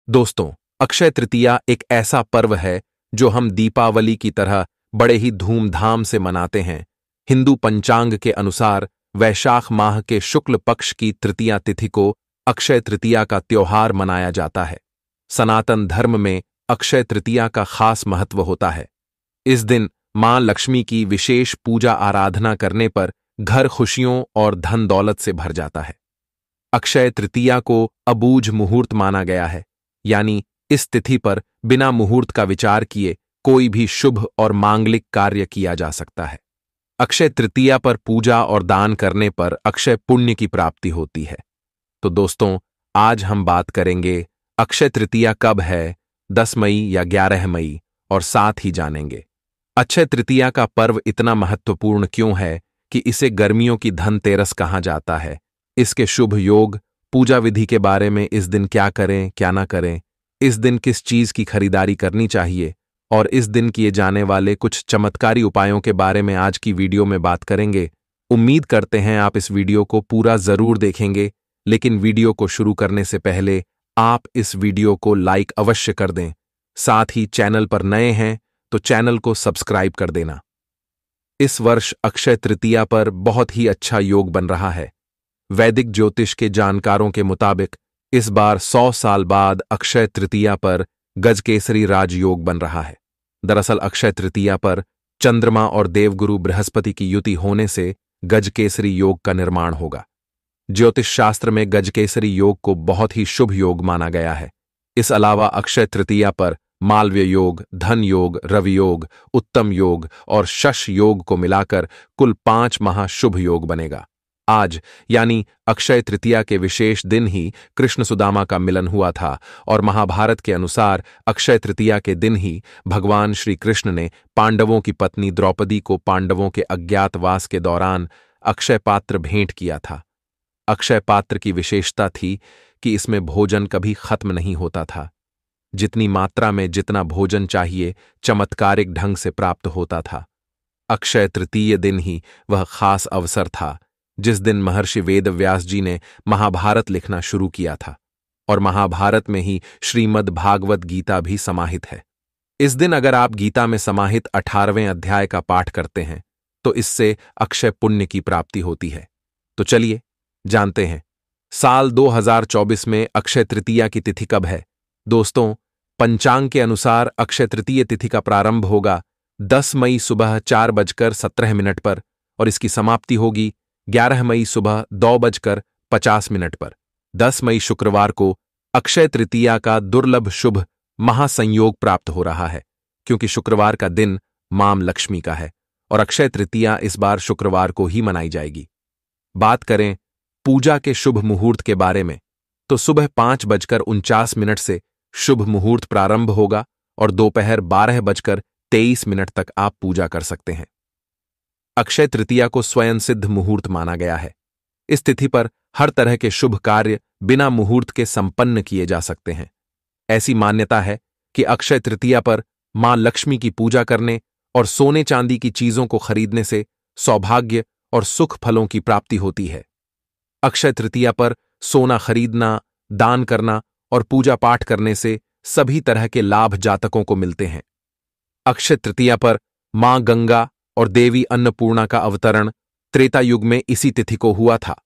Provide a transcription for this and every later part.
दोस्तों, अक्षय तृतीया एक ऐसा पर्व है जो हम दीपावली की तरह बड़े ही धूमधाम से मनाते हैं। हिंदू पंचांग के अनुसार वैशाख माह के शुक्ल पक्ष की तृतीया तिथि को अक्षय तृतीया का त्योहार मनाया जाता है। सनातन धर्म में अक्षय तृतीया का खास महत्व होता है। इस दिन मां लक्ष्मी की विशेष पूजा आराधना करने पर घर खुशियों और धन दौलत से भर जाता है। अक्षय तृतीया को अबूझ मुहूर्त माना गया है, यानी इस तिथि पर बिना मुहूर्त का विचार किए कोई भी शुभ और मांगलिक कार्य किया जा सकता है। अक्षय तृतीया पर पूजा और दान करने पर अक्षय पुण्य की प्राप्ति होती है। तो दोस्तों, आज हम बात करेंगे अक्षय तृतीया कब है, 10 मई या 11 मई, और साथ ही जानेंगे अक्षय तृतीया का पर्व इतना महत्वपूर्ण क्यों है कि इसे गर्मियों की धनतेरस कहा जाता है। इसके शुभ योग, पूजा विधि के बारे में, इस दिन क्या करें क्या ना करें, इस दिन किस चीज की खरीदारी करनी चाहिए, और इस दिन किए जाने वाले कुछ चमत्कारी उपायों के बारे में आज की वीडियो में बात करेंगे। उम्मीद करते हैं आप इस वीडियो को पूरा जरूर देखेंगे, लेकिन वीडियो को शुरू करने से पहले आप इस वीडियो को लाइक अवश्य कर दें। साथ ही चैनल पर नए हैं तो चैनल को सब्सक्राइब कर देना। इस वर्ष अक्षय तृतीया पर बहुत ही अच्छा योग बन रहा है। वैदिक ज्योतिष के जानकारों के मुताबिक इस बार 100 साल बाद अक्षय तृतीया पर गजकेसरी राजयोग बन रहा है। दरअसल अक्षय तृतीया पर चंद्रमा और देवगुरु बृहस्पति की युति होने से गजकेसरी योग का निर्माण होगा। ज्योतिष शास्त्र में गजकेसरी योग को बहुत ही शुभ योग माना गया है। इस अलावा अक्षय तृतीया पर मालव्य योग, धन योग, रवि योग, उत्तम योग और शश योग को मिलाकर कुल 5 महाशुभ योग बनेगा। आज यानी अक्षय तृतीया के विशेष दिन ही कृष्ण सुदामा का मिलन हुआ था, और महाभारत के अनुसार अक्षय तृतीया के दिन ही भगवान श्री कृष्ण ने पांडवों की पत्नी द्रौपदी को पांडवों के अज्ञातवास के दौरान अक्षय पात्र भेंट किया था। अक्षय पात्र की विशेषता थी कि इसमें भोजन कभी खत्म नहीं होता था। जितनी मात्रा में जितना भोजन चाहिए चमत्कारिक ढंग से प्राप्त होता था। अक्षय तृतीय दिन ही वह खास अवसर था जिस दिन महर्षि वेदव्यास जी ने महाभारत लिखना शुरू किया था, और महाभारत में ही श्रीमद् भागवत गीता भी समाहित है। इस दिन अगर आप गीता में समाहित 18वें अध्याय का पाठ करते हैं तो इससे अक्षय पुण्य की प्राप्ति होती है। तो चलिए जानते हैं साल 2024 में अक्षय तृतीया की तिथि कब है। दोस्तों, पंचांग के अनुसार अक्षय तृतीय तिथि का प्रारंभ होगा 10 मई सुबह 4:17 पर, और इसकी समाप्ति होगी 11 मई सुबह 2:50 पर। 10 मई शुक्रवार को अक्षय तृतीया का दुर्लभ शुभ महासंयोग प्राप्त हो रहा है, क्योंकि शुक्रवार का दिन मां लक्ष्मी का है और अक्षय तृतीया इस बार शुक्रवार को ही मनाई जाएगी। बात करें पूजा के शुभ मुहूर्त के बारे में तो सुबह 5:49 से शुभ मुहूर्त प्रारंभ होगा और दोपहर 12:23 तक आप पूजा कर सकते हैं। अक्षय तृतीया को स्वयं सिद्ध मुहूर्त माना गया है। इस तिथि पर हर तरह के शुभ कार्य बिना मुहूर्त के संपन्न किए जा सकते हैं। ऐसी मान्यता है कि अक्षय तृतीया पर मां लक्ष्मी की पूजा करने और सोने चांदी की चीजों को खरीदने से सौभाग्य और सुख फलों की प्राप्ति होती है। अक्षय तृतीया पर सोना खरीदना, दान करना और पूजा पाठ करने से सभी तरह के लाभ जातकों को मिलते हैं। अक्षय तृतीया पर मां गंगा और देवी अन्नपूर्णा का अवतरण त्रेता युग में इसी तिथि को हुआ था।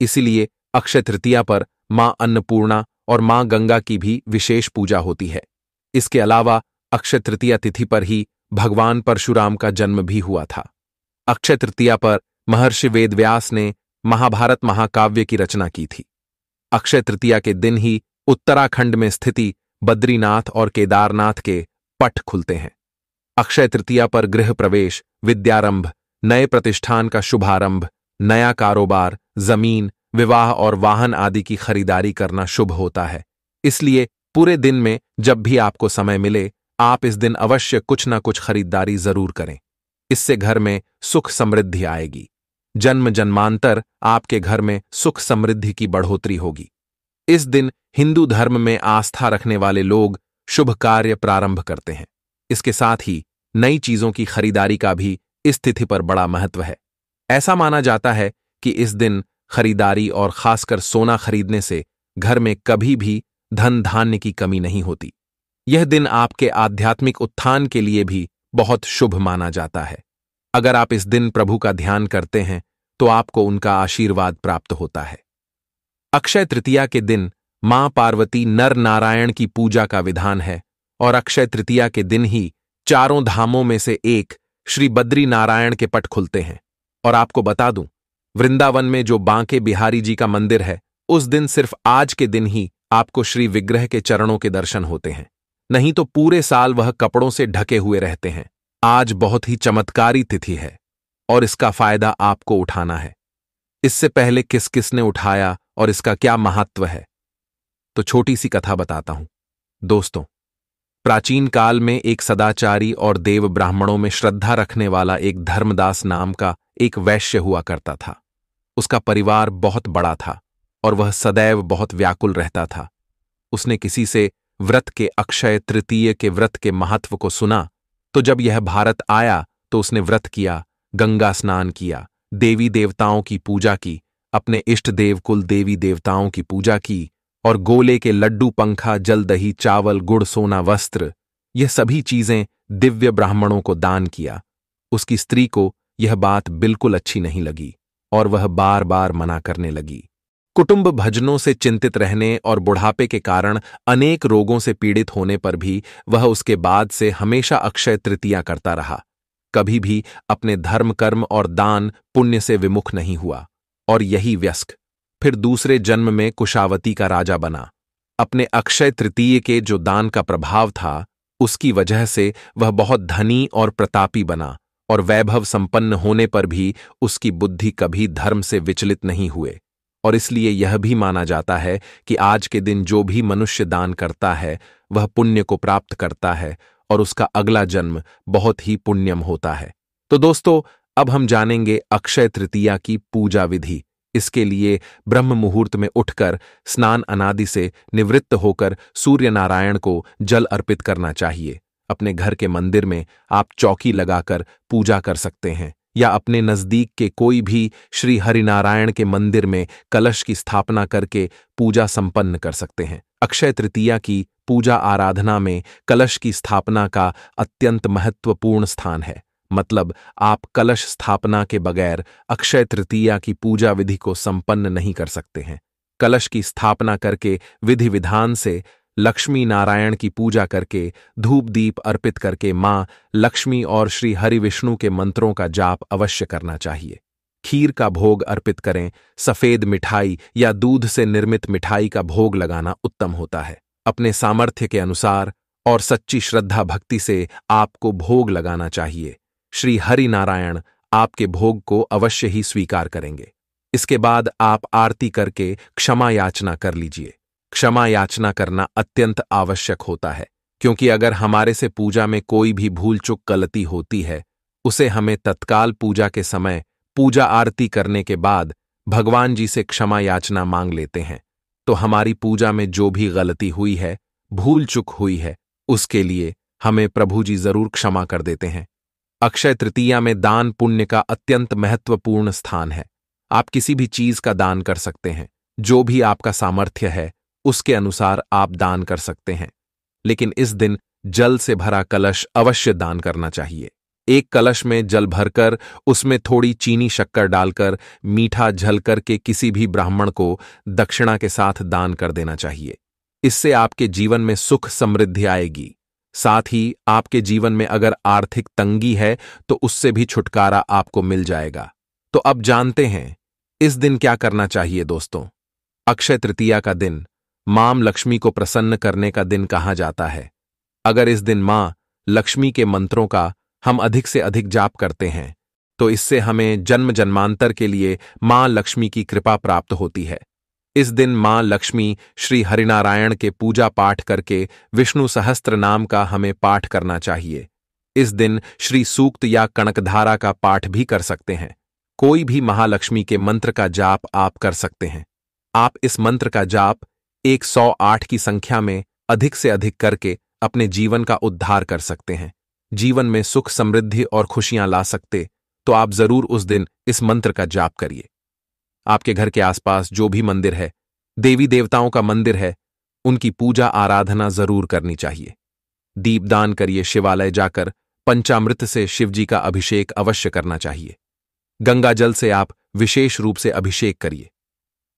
इसीलिए अक्षय तृतीया पर मां अन्नपूर्णा और मां गंगा की भी विशेष पूजा होती है। इसके अलावा अक्षय तृतीया तिथि पर ही भगवान परशुराम का जन्म भी हुआ था। अक्षय तृतीया पर महर्षि वेदव्यास ने महाभारत महाकाव्य की रचना की थी। अक्षय तृतीया के दिन ही उत्तराखंड में स्थिति बद्रीनाथ और केदारनाथ के पट खुलते हैं। अक्षय तृतीया पर गृह प्रवेश, विद्यारंभ, नए प्रतिष्ठान का शुभारंभ, नया कारोबार, जमीन, विवाह और वाहन आदि की खरीदारी करना शुभ होता है। इसलिए पूरे दिन में जब भी आपको समय मिले आप इस दिन अवश्य कुछ न कुछ खरीदारी जरूर करें। इससे घर में सुख समृद्धि आएगी। जन्म जन्मांतर आपके घर में सुख समृद्धि की बढ़ोतरी होगी। इस दिन हिंदू धर्म में आस्था रखने वाले लोग शुभ कार्य प्रारंभ करते हैं। इसके साथ ही नई चीजों की खरीदारी का भी इस तिथि पर बड़ा महत्व है। ऐसा माना जाता है कि इस दिन खरीदारी और खासकर सोना खरीदने से घर में कभी भी धन धान्य की कमी नहीं होती। यह दिन आपके आध्यात्मिक उत्थान के लिए भी बहुत शुभ माना जाता है। अगर आप इस दिन प्रभु का ध्यान करते हैं तो आपको उनका आशीर्वाद प्राप्त होता है। अक्षय तृतीया के दिन मां पार्वती नर नारायण की पूजा का विधान है और अक्षय तृतीया के दिन ही चारों धामों में से एक श्री बद्री नारायण के पट खुलते हैं। और आपको बता दूं, वृंदावन में जो बांके बिहारी जी का मंदिर है, उस दिन सिर्फ आज के दिन ही आपको श्री विग्रह के चरणों के दर्शन होते हैं, नहीं तो पूरे साल वह कपड़ों से ढके हुए रहते हैं। आज बहुत ही चमत्कारी तिथि है और इसका फायदा आपको उठाना है। इससे पहले किस किसने उठाया और इसका क्या महत्व है, तो छोटी सी कथा बताता हूं। दोस्तों, प्राचीन काल में एक सदाचारी और देव ब्राह्मणों में श्रद्धा रखने वाला एक धर्मदास नाम का एक वैश्य हुआ करता था। उसका परिवार बहुत बड़ा था और वह सदैव बहुत व्याकुल रहता था। उसने किसी से व्रत के अक्षय तृतीय के व्रत के महत्व को सुना, तो जब यह भारत आया तो उसने व्रत किया, गंगा स्नान किया, देवी देवताओं की पूजा की, अपने इष्ट देव कुल देवी देवताओं की पूजा की और गोले के लड्डू, पंखा, जल, दही, चावल, गुड़, सोना, वस्त्र, यह सभी चीजें दिव्य ब्राह्मणों को दान किया। उसकी स्त्री को यह बात बिल्कुल अच्छी नहीं लगी और वह बार बार मना करने लगी। कुटुंब भजनों से चिंतित रहने और बुढ़ापे के कारण अनेक रोगों से पीड़ित होने पर भी वह उसके बाद से हमेशा अक्षय तृतीया करता रहा। कभी भी अपने धर्म, कर्म और दान पुण्य से विमुख नहीं हुआ और यही व्यस्क फिर दूसरे जन्म में कुशावती का राजा बना। अपने अक्षय तृतीय के जो दान का प्रभाव था, उसकी वजह से वह बहुत धनी और प्रतापी बना और वैभव संपन्न होने पर भी उसकी बुद्धि कभी धर्म से विचलित नहीं हुए। और इसलिए यह भी माना जाता है कि आज के दिन जो भी मनुष्य दान करता है वह पुण्य को प्राप्त करता है और उसका अगला जन्म बहुत ही पुण्यम होता है। तो दोस्तों, अब हम जानेंगे अक्षय तृतीया की पूजा विधि। इसके लिए ब्रह्म मुहूर्त में उठकर स्नान अनादि से निवृत्त होकर सूर्य नारायण को जल अर्पित करना चाहिए। अपने घर के मंदिर में आप चौकी लगाकर पूजा कर सकते हैं या अपने नजदीक के कोई भी श्री हरिनारायण के मंदिर में कलश की स्थापना करके पूजा संपन्न कर सकते हैं। अक्षय तृतीया की पूजा आराधना में कलश की स्थापना का अत्यंत महत्वपूर्ण स्थान है। मतलब आप कलश स्थापना के बगैर अक्षय तृतीया की पूजा विधि को संपन्न नहीं कर सकते हैं। कलश की स्थापना करके विधि विधान से लक्ष्मी नारायण की पूजा करके धूप दीप अर्पित करके मां लक्ष्मी और श्री हरि विष्णु के मंत्रों का जाप अवश्य करना चाहिए। खीर का भोग अर्पित करें। सफेद मिठाई या दूध से निर्मित मिठाई का भोग लगाना उत्तम होता है। अपने सामर्थ्य के अनुसार और सच्ची श्रद्धा भक्ति से आपको भोग लगाना चाहिए। श्री हरि नारायण आपके भोग को अवश्य ही स्वीकार करेंगे। इसके बाद आप आरती करके क्षमा याचना कर लीजिए। क्षमा याचना करना अत्यंत आवश्यक होता है, क्योंकि अगर हमारे से पूजा में कोई भी भूल चूक गलती होती है, उसे हमें तत्काल पूजा के समय पूजा आरती करने के बाद भगवान जी से क्षमा याचना मांग लेते हैं, तो हमारी पूजा में जो भी गलती हुई है, भूल चूक हुई है, उसके लिए हमें प्रभु जी जरूर क्षमा कर देते हैं। अक्षय तृतीया में दान पुण्य का अत्यंत महत्वपूर्ण स्थान है। आप किसी भी चीज का दान कर सकते हैं। जो भी आपका सामर्थ्य है उसके अनुसार आप दान कर सकते हैं, लेकिन इस दिन जल से भरा कलश अवश्य दान करना चाहिए। एक कलश में जल भरकर उसमें थोड़ी चीनी शक्कर डालकर मीठा झल करके किसी भी ब्राह्मण को दक्षिणा के साथ दान कर देना चाहिए। इससे आपके जीवन में सुख समृद्धि आएगी। साथ ही आपके जीवन में अगर आर्थिक तंगी है तो उससे भी छुटकारा आपको मिल जाएगा। तो अब जानते हैं इस दिन क्या करना चाहिए। दोस्तों, अक्षय तृतीया का दिन मां लक्ष्मी को प्रसन्न करने का दिन कहा जाता है। अगर इस दिन मां लक्ष्मी के मंत्रों का हम अधिक से अधिक जाप करते हैं तो इससे हमें जन्म जन्मांतर के लिए मां लक्ष्मी की कृपा प्राप्त होती है। इस दिन मां लक्ष्मी श्री हरिनारायण के पूजा पाठ करके विष्णु सहस्त्र नाम का हमें पाठ करना चाहिए। इस दिन श्री सूक्त या कनकधारा का पाठ भी कर सकते हैं। कोई भी महालक्ष्मी के मंत्र का जाप आप कर सकते हैं। आप इस मंत्र का जाप 108 की संख्या में अधिक से अधिक करके अपने जीवन का उद्धार कर सकते हैं। जीवन में सुख समृद्धि और खुशियां ला सकते तो आप जरूर उस दिन इस मंत्र का जाप करिए। आपके घर के आसपास जो भी मंदिर है, देवी देवताओं का मंदिर है, उनकी पूजा आराधना जरूर करनी चाहिए। दीपदान करिए, शिवालय जाकर पंचामृत से शिवजी का अभिषेक अवश्य करना चाहिए। गंगा जल से आप विशेष रूप से अभिषेक करिए।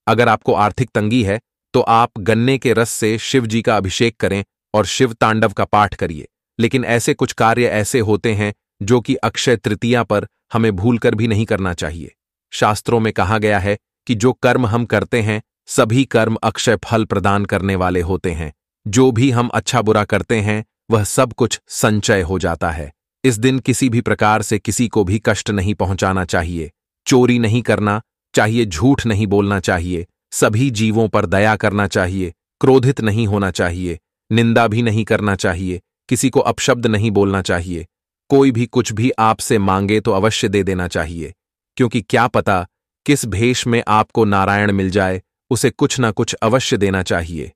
अगर आपको आर्थिक तंगी है तो आप गन्ने के रस से शिव जी का अभिषेक करें और शिव तांडव का पाठ करिए। लेकिन ऐसे कुछ कार्य ऐसे होते हैं जो कि अक्षय तृतीया पर हमें भूलकर भी नहीं करना चाहिए। शास्त्रों में कहा गया है कि जो कर्म हम करते हैं सभी कर्म अक्षय फल प्रदान करने वाले होते हैं। जो भी हम अच्छा बुरा करते हैं वह सब कुछ संचय हो जाता है। इस दिन किसी भी प्रकार से किसी को भी कष्ट नहीं पहुंचाना चाहिए। चोरी नहीं करना चाहिए, झूठ नहीं बोलना चाहिए, सभी जीवों पर दया करना चाहिए, क्रोधित नहीं होना चाहिए, निंदा भी नहीं करना चाहिए, किसी को अपशब्द नहीं बोलना चाहिए। कोई भी कुछ भी आपसे मांगे तो अवश्य दे देना चाहिए, क्योंकि क्या पता किस भेष में आपको नारायण मिल जाए, उसे कुछ ना कुछ अवश्य देना चाहिए।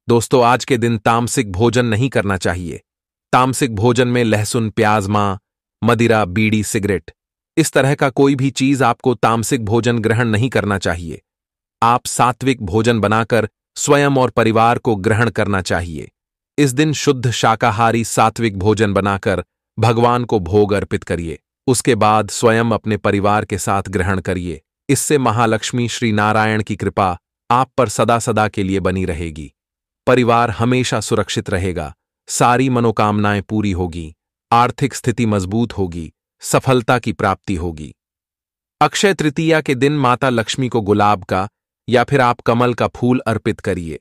दोस्तों, आज के दिन तामसिक भोजन नहीं करना चाहिए। तामसिक भोजन में लहसुन, प्याज, मदिरा, बीड़ी, सिगरेट, इस तरह का कोई भी चीज आपको तामसिक भोजन ग्रहण नहीं करना चाहिए। आप सात्विक भोजन बनाकर स्वयं और परिवार को ग्रहण करना चाहिए। इस दिन शुद्ध शाकाहारी सात्विक भोजन बनाकर भगवान को भोग अर्पित करिए। उसके बाद स्वयं अपने परिवार के साथ ग्रहण करिए। इससे महालक्ष्मी श्री नारायण की कृपा आप पर सदा सदा के लिए बनी रहेगी। परिवार हमेशा सुरक्षित रहेगा, सारी मनोकामनाएं पूरी होगी, आर्थिक स्थिति मजबूत होगी, सफलता की प्राप्ति होगी। अक्षय तृतीया के दिन माता लक्ष्मी को गुलाब का या फिर आप कमल का फूल अर्पित करिए।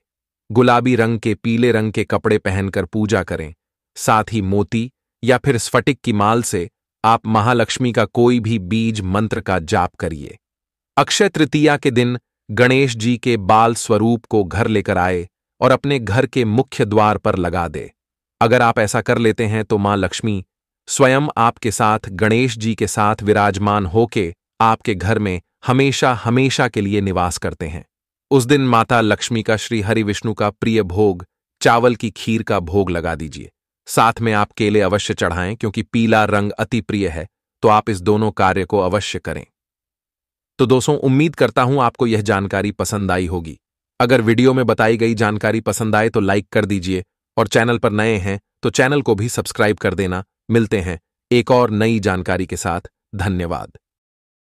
गुलाबी रंग के, पीले रंग के कपड़े पहनकर पूजा करें। साथ ही मोती या फिर स्फटिक की माल से आप महालक्ष्मी का कोई भी बीज मंत्र का जाप करिए। अक्षय तृतीया के दिन गणेश जी के बाल स्वरूप को घर लेकर आए और अपने घर के मुख्य द्वार पर लगा दे। अगर आप ऐसा कर लेते हैं तो मां लक्ष्मी स्वयं आपके साथ गणेश जी के साथ विराजमान होके आपके घर में हमेशा हमेशा के लिए निवास करते हैं। उस दिन माता लक्ष्मी का श्री हरि विष्णु का प्रिय भोग चावल की खीर का भोग लगा दीजिए। साथ में आप केले अवश्य चढ़ाएं, क्योंकि पीला रंग अति प्रिय है, तो आप इस दोनों कार्य को अवश्य करें। तो दोस्तों, उम्मीद करता हूं आपको यह जानकारी पसंद आई होगी। अगर वीडियो में बताई गई जानकारी पसंद आए तो लाइक कर दीजिए और चैनल पर नए हैं तो चैनल को भी सब्सक्राइब कर देना। मिलते हैं एक और नई जानकारी के साथ। धन्यवाद।